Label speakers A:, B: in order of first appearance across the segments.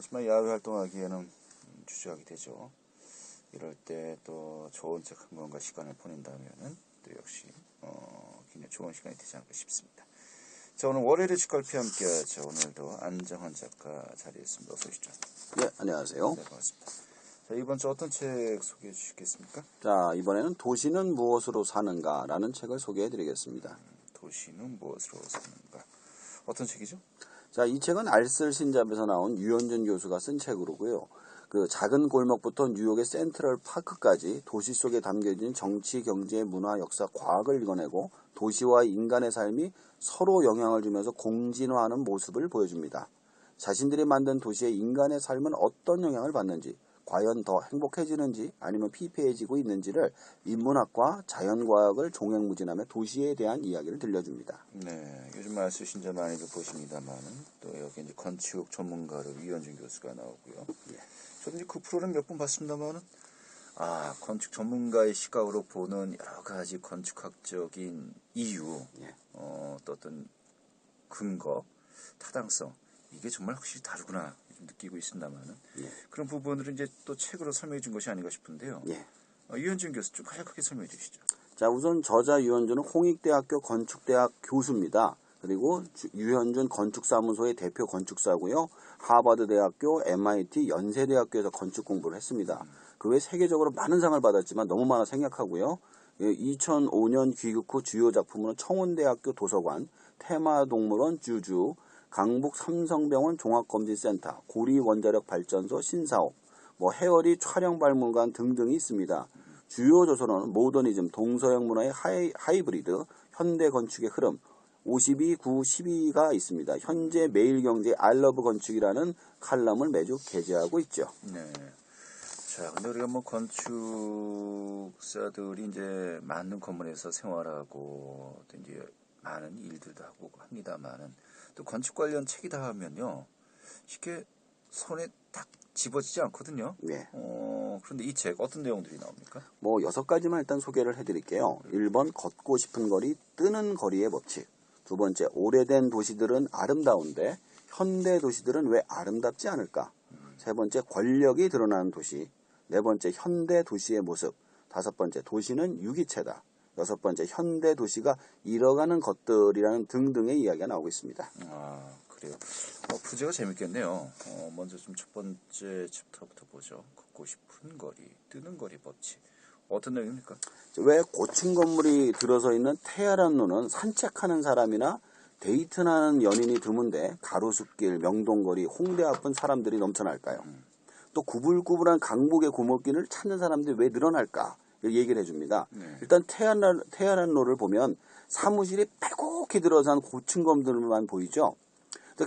A: 정말 야외 활동하기에는 주저하게 되죠. 이럴 때 또 좋은 책 한 권과 시간을 보낸다면은 또 역시 굉장히 좋은 시간이 되지 않을까 싶습니다. 자, 오늘 월요일의 책갈피 함께하죠. 오늘도 안정환 작가 자리에 있습니다. 어서 오시죠.
B: 네, 안녕하세요.
A: 네, 반갑습니다. 자, 이번 주 어떤 책 소개해 주시겠습니까?
B: 자, 이번에는 도시는 무엇으로 사는가라는 책을 소개해 드리겠습니다.
A: 도시는 무엇으로 사는가? 어떤 책이죠?
B: 자, 이 책은 알쓸신잡에서 나온 유현준 교수가 쓴 책으로고요. 그 작은 골목부터 뉴욕의 센트럴 파크까지 도시 속에 담겨진 정치, 경제, 문화, 역사, 과학을 읽어내고 도시와 인간의 삶이 서로 영향을 주면서 공진화하는 모습을 보여줍니다. 자신들이 만든 도시의 인간의 삶은 어떤 영향을 받는지, 과연 더 행복해지는지 아니면 피폐해지고 있는지를 인문학과 자연과학을 종횡무진하며 도시에 대한 이야기를 들려줍니다.
A: 네, 요즘 알쓸신잡 많이들 보십니다만은 또 여기 이제 건축 전문가로 유현준 교수가 나오고요.
B: 예.
A: 저도 이제 그 프로그램 몇 번 봤습니다만은 건축 전문가의 시각으로 보는 여러 가지 건축학적인 이유,
B: 예.
A: 또 어떤 근거, 타당성 이게 정말 확실히 다르구나 느끼고 있습니다만은
B: 예.
A: 그런 부분들은 이제 또 책으로 설명해 준 것이 아닌가 싶은데요.
B: 예.
A: 유현준 교수 좀 간략하게 설명해 주시죠.
B: 자, 우선 저자 유현준은 홍익대학교 건축대학 교수입니다. 그리고 유현준 건축사무소의 대표 건축사고요. 하버드대학교, MIT, 연세대학교에서 건축 공부를 했습니다. 그 외 세계적으로 많은 상을 받았지만 너무 많아 생략하고요. 2005년 귀국 후 주요 작품으로는 청운대학교 도서관, 테마동물원 주주, 강북 삼성병원 종합검진센터, 고리원자력발전소 신사옥, 헤어리 촬영박물관 등등이 있습니다. 주요 저서로는 모더니즘, 동서양 문화의 하이브리드, 현대 건축의 흐름, 52, 9, 12가 있습니다. 현재 매일경제 알러브 건축이라는 칼럼을 매주 게재하고 있죠.
A: 네. 자, 근데 우리가 건축사들이 이제 많은 건물에서 생활하고 또 이제 많은 일들도 하고 합니다만은 또 건축 관련 책이다 하면요 쉽게 손에 딱 집어지지 않거든요.
B: 네.
A: 그런데 이 책 어떤 내용들이 나옵니까?
B: 6가지만 일단 소개를 해드릴게요. 1번 걷고 싶은 거리, 뜨는 거리의 법칙. 2번째, 오래된 도시들은 아름다운데 현대 도시들은 왜 아름답지 않을까? 3번째, 권력이 드러나는 도시. 4번째, 현대 도시의 모습. 5번째, 도시는 유기체다. 6번째, 현대 도시가 잃어가는 것들이라는 등등의 이야기가 나오고 있습니다.
A: 그래요. 부제가 재밌겠네요. 먼저 좀 첫 번째 챕터부터 보죠. 걷고 싶은 거리, 뜨는 거리 법칙. 어떤 내용입니까?
B: 왜 고층 건물이 들어서 있는 태아란로는 산책하는 사람이나 데이트하는 연인이 드문데 가로수길, 명동거리, 홍대 앞은 사람들이 넘쳐날까요? 또 구불구불한 강북의 골목길을 찾는 사람들이 왜 늘어날까? 얘기를 해줍니다.
A: 네.
B: 일단 태아란로를 보면 사무실이 빼곡히 들어서 한 고층 건물만 보이죠.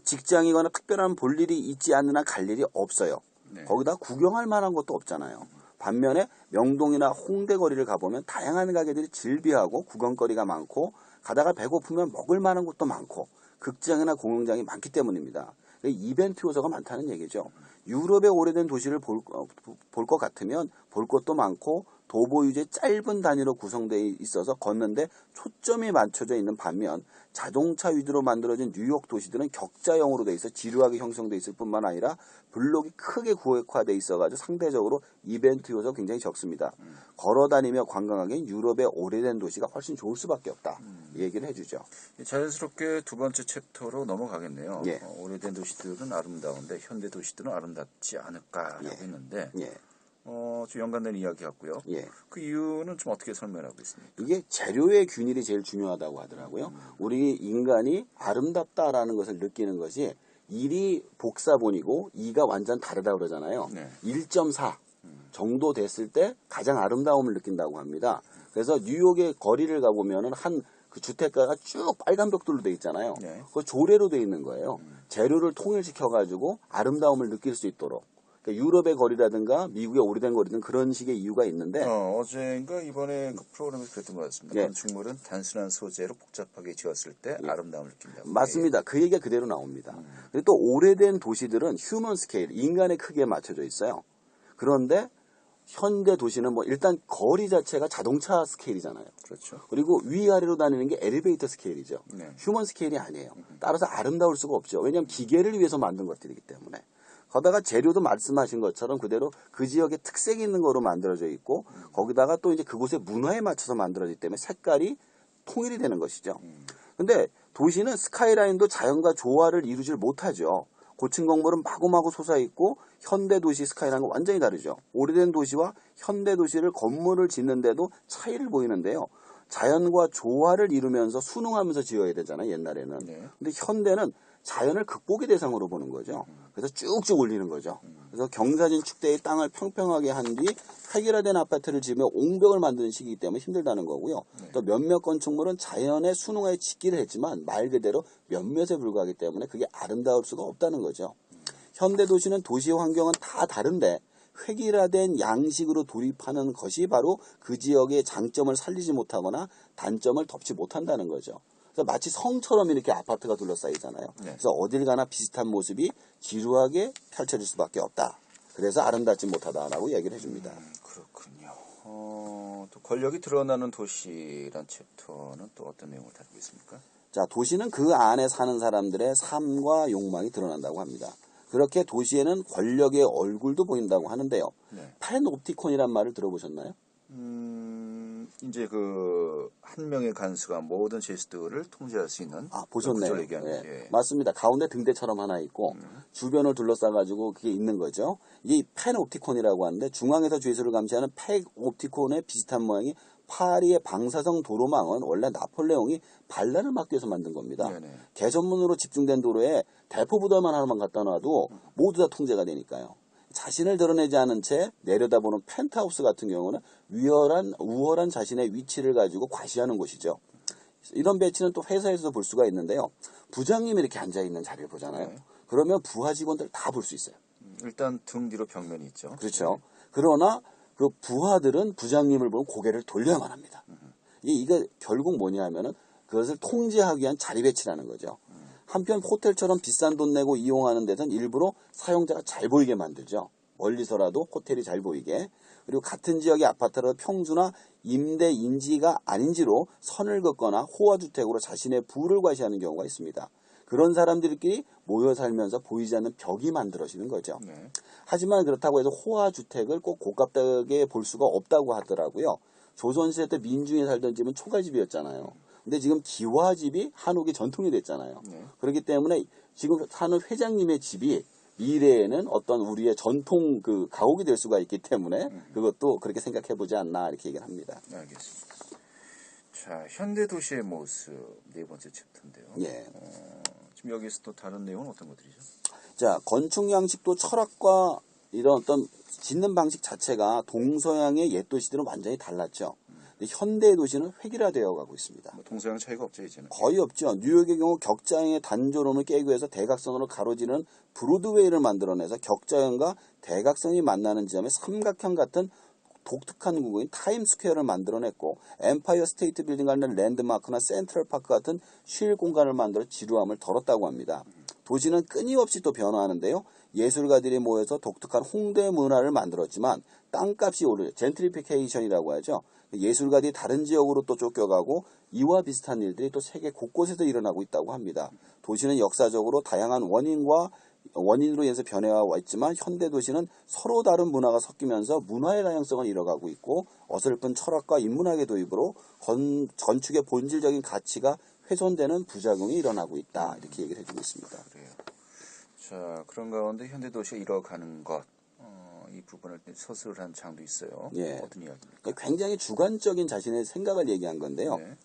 B: 직장이거나 특별한 볼일이 있지 않는 한 갈 일이 없어요.
A: 네.
B: 거기다 구경할 만한 것도 없잖아요. 반면에 명동이나 홍대 거리를 가보면 다양한 가게들이 즐비하고 구경거리가 많고 가다가 배고프면 먹을 만한 것도 많고 극장이나 공연장이 많기 때문입니다. 이벤트 요소가 많다는 얘기죠. 유럽의 오래된 도시를 볼 것 같으면 볼 것도 많고 도보 유제 짧은 단위로 구성되어 있어서 걷는데 초점이 맞춰져 있는 반면 자동차 위주로 만들어진 뉴욕 도시들은 격자형으로 돼 있어 지루하게 형성돼 있을 뿐만 아니라 블록이 크게 구획화돼 있어가지고 상대적으로 이벤트 요소가 굉장히 적습니다. 걸어다니며 관광하기엔 유럽의 오래된 도시가 훨씬 좋을 수밖에 없다. 얘기를 해주죠.
A: 자연스럽게 두 번째 챕터로 넘어가겠네요.
B: 예.
A: 오래된 도시들은 아름다운데 현대 도시들은 아름답지 않을까라고
B: 예.
A: 했는데
B: 예.
A: 좀 연관된 이야기 같고요.
B: 예.
A: 그 이유는 좀 어떻게 설명하고 있습니까?
B: 이게 재료의 균일이 제일 중요하다고 하더라고요. 우리 인간이 아름답다라는 것을 느끼는 것이 1이 복사본이고 2가 완전 다르다고 그러잖아요.
A: 네.
B: 1.4 정도 됐을 때 가장 아름다움을 느낀다고 합니다. 그래서 뉴욕의 거리를 가보면은 그 주택가가 쭉 빨간 벽돌로 돼 있잖아요.
A: 네.
B: 그거 조례로 돼 있는 거예요. 재료를 통일시켜가지고 아름다움을 느낄 수 있도록. 그러니까 유럽의 거리라든가 미국의 오래된 거리든 그런 식의 이유가 있는데
A: 어제인가 이번에 그 프로그램에서 그랬던 것 같습니다.
B: 예.
A: 건축물은 단순한 소재로 복잡하게 지었을 때
B: 예.
A: 아름다움을 느낀다고.
B: 맞습니다. 그 얘기가 그대로 나옵니다. 그리고 또 오래된 도시들은 휴먼 스케일, 인간의 크기에 맞춰져 있어요. 그런데 현대 도시는 뭐 일단 거리 자체가 자동차 스케일이잖아요.
A: 그렇죠.
B: 그리고 위아래로 다니는 게 엘리베이터 스케일이죠.
A: 네.
B: 휴먼 스케일이 아니에요. 따라서 아름다울 수가 없죠. 왜냐하면 기계를 위해서 만든 것들이기 때문에. 거기다가 재료도 말씀하신 것처럼 그대로 그 지역의 특색이 있는 거로 만들어져 있고 거기다가 또 이제 그곳의 문화에 맞춰서 만들어지기 때문에 색깔이 통일이 되는 것이죠. 근데 도시는 스카이라인도 자연과 조화를 이루질 못하죠. 고층 건물은 마구마구 솟아있고 현대 도시 스카이라인과 완전히 다르죠. 오래된 도시와 현대 도시를 건물을 짓는데도 차이를 보이는데요. 자연과 조화를 이루면서 순응하면서 지어야 되잖아요, 옛날에는.
A: 네.
B: 근데 현대는 자연을 극복의 대상으로 보는 거죠. 그래서 쭉쭉 올리는 거죠. 그래서 경사진 축대의 땅을 평평하게 한 뒤 획일화된 아파트를 지으며 옹벽을 만드는 시기이기 때문에 힘들다는 거고요. 또 몇몇 건축물은 자연의 순응하에 짓기를 했지만 말 그대로 몇몇에 불과하기 때문에 그게 아름다울 수가 없다는 거죠. 현대 도시는 도시 환경은 다 다른데 획일화된 양식으로 도입하는 것이 바로 그 지역의 장점을 살리지 못하거나 단점을 덮지 못한다는 거죠. 그래서 마치 성처럼 이렇게 아파트가 둘러싸이잖아요.
A: 네.
B: 그래서 어딜 가나 비슷한 모습이 지루하게 펼쳐질 수밖에 없다. 그래서 아름답지 못하다라고 얘기를 해줍니다.
A: 그렇군요. 또 권력이 드러나는 도시란 챕터는 또 어떤 내용을 다루고 있습니까?
B: 자, 도시는 그 안에 사는 사람들의 삶과 욕망이 드러난다고 합니다. 그렇게 도시에는 권력의 얼굴도 보인다고 하는데요.
A: 네.
B: 팬옵티콘이란 말을 들어보셨나요?
A: 이제 한 명의 간수가 모든 제스들을 통제할 수 있는
B: 보셨네요.
A: 구조를 얘기하는
B: 네.
A: 예.
B: 맞습니다. 가운데 등대처럼 하나 있고 주변을 둘러싸가지고 그게 있는 거죠. 이게 팬옵티콘이라고 하는데 중앙에서 죄수를 감시하는 팬옵티콘의 비슷한 모양이 파리의 방사성 도로망은 원래 나폴레옹이 반란을 막기 위해서 만든 겁니다.
A: 네네.
B: 대전문으로 집중된 도로에 대포부대만 하나만 갖다 놔도 모두 다 통제가 되니까요. 자신을 드러내지 않은 채 내려다보는 펜트하우스 같은 경우는 우월한 자신의 위치를 가지고 과시하는 곳이죠. 이런 배치는 또 회사에서도 볼 수가 있는데요. 부장님이 이렇게 앉아있는 자리를 보잖아요.
A: 네.
B: 그러면 부하 직원들 다 볼 수 있어요.
A: 일단 등 뒤로 벽면이 있죠.
B: 그렇죠. 그러나 그 부하들은 부장님을 보면 고개를 돌려야만 합니다. 이게 결국 뭐냐 하면은 그것을 통제하기 위한 자리 배치라는 거죠. 한편 호텔처럼 비싼 돈 내고 이용하는 데선 일부러 사용자가 잘 보이게 만들죠. 멀리서라도 호텔이 잘 보이게. 그리고 같은 지역의 아파트라도 평수나 임대 인지가 아닌지로 선을 긋거나 호화주택으로 자신의 부를 과시하는 경우가 있습니다. 그런 사람들끼리 모여 살면서 보이지 않는 벽이 만들어지는 거죠.
A: 네.
B: 하지만 그렇다고 해서 호화주택을 꼭 고깝게 볼 수가 없다고 하더라고요. 조선시대 때 민중에 살던 집은 초가집이었잖아요. 근데 지금 기와집이 한옥의 전통이 됐잖아요.
A: 네.
B: 그렇기 때문에 지금 사는 회장님의 집이 미래에는 어떤 우리의 전통 가옥이 될 수가 있기 때문에 그것도 그렇게 생각해 보지 않나 이렇게 얘기를 합니다.
A: 알겠습니다. 자, 현대 도시의 모습 네 번째 챕터인데요.
B: 예.
A: 지금 여기서 또 다른 내용은 어떤 것들이죠?
B: 자, 건축 양식도 철학과 이런 어떤 짓는 방식 자체가 동서양의 옛 도시들은 완전히 달랐죠. 근데 현대의 도시는 획일화되어 가고 있습니다.
A: 동서양 차이가 없죠, 이제는.
B: 거의 없죠. 뉴욕의 경우 격자형의 단조로움을 깨기 위해서 대각선으로 가로지르는 브로드웨이를 만들어내서 격자형과 대각선이 만나는 지점에 삼각형 같은 독특한 구구인 타임스퀘어를 만들어냈고 엠파이어 스테이트 빌딩 같은 랜드마크나 센트럴파크 같은 쉴 공간을 만들어 지루함을 덜었다고 합니다. 도시는 끊임없이 또 변화하는데요. 예술가들이 모여서 독특한 홍대 문화를 만들었지만 땅값이 오르죠. 젠트리피케이션이라고 하죠. 예술가들이 다른 지역으로 또 쫓겨가고 이와 비슷한 일들이 또 세계 곳곳에서 일어나고 있다고 합니다. 도시는 역사적으로 다양한 원인으로 인해서 변해와 있지만 현대 도시는 서로 다른 문화가 섞이면서 문화의 다양성을 잃어가고 있고 어설픈 철학과 인문학의 도입으로 건축의 본질적인 가치가 훼손되는 부작용이 일어나고 있다. 이렇게 얘기를 해주고 있습니다.
A: 그래요. 자, 그런 가운데 현대 도시가 잃어가는 것, 이 부분을 서술을 한 장도 있어요.
B: 예.
A: 어떤 이야기입니까?
B: 굉장히 주관적인 자신의 생각을 얘기한 건데요.
A: 네.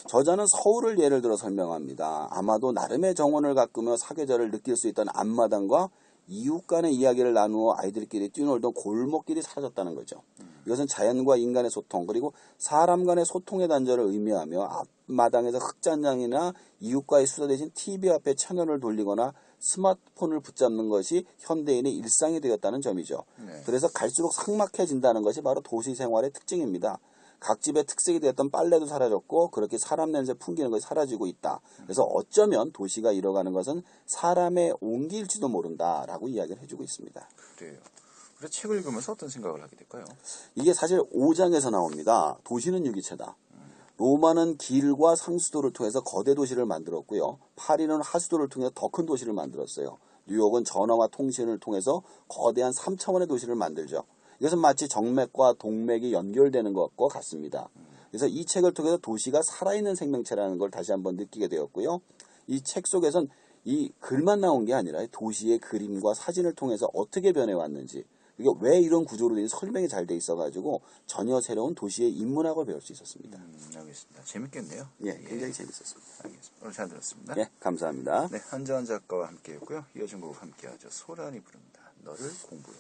B: 저자는 서울을 예를 들어 설명합니다. 아마도 나름의 정원을 가꾸며 사계절을 느낄 수 있던 앞마당과 이웃 간의 이야기를 나누어 아이들끼리 뛰놀던 골목길이 사라졌다는 거죠. 이것은 자연과 인간의 소통 그리고 사람 간의 소통의 단절을 의미하며 앞마당에서 흙잔장이나 이웃과의 수다 대신 TV 앞에 채널을 돌리거나 스마트폰을 붙잡는 것이 현대인의 일상이 되었다는 점이죠.
A: 네.
B: 그래서 갈수록 삭막해진다는 것이 바로 도시 생활의 특징입니다. 각 집의 특색이 되었던 빨래도 사라졌고 그렇게 사람 냄새 풍기는 것이 사라지고 있다. 그래서 어쩌면 도시가 잃어가는 것은 사람의 온기일지도 모른다라고 이야기를 해주고 있습니다.
A: 그래요. 그래서 책을 읽으면서 어떤 생각을 하게 될까요?
B: 이게 사실 5장에서 나옵니다. 도시는 유기체다. 로마는 길과 상수도를 통해서 거대 도시를 만들었고요. 파리는 하수도를 통해서 더 큰 도시를 만들었어요. 뉴욕은 전화와 통신을 통해서 거대한 3차원의 도시를 만들죠. 이것은 마치 정맥과 동맥이 연결되는 것과 같습니다. 그래서 이 책을 통해서 도시가 살아있는 생명체라는 걸 다시 한번 느끼게 되었고요. 이 책 속에선 이 글만 나온 게 아니라 도시의 그림과 사진을 통해서 어떻게 변해왔는지, 이게 왜 이런 구조로 된 설명이 잘 돼 있어가지고 전혀 새로운 도시의 인문학을 배울 수 있었습니다.
A: 알겠습니다. 재밌겠네요.
B: 예, 굉장히 재밌었습니다.
A: 알겠습니다. 오늘 잘 들었습니다.
B: 예, 감사합니다.
A: 네, 한자원 작가와 함께했고요. 이어진 곡 함께하죠. 소란이 부릅니다. 너를 공부해.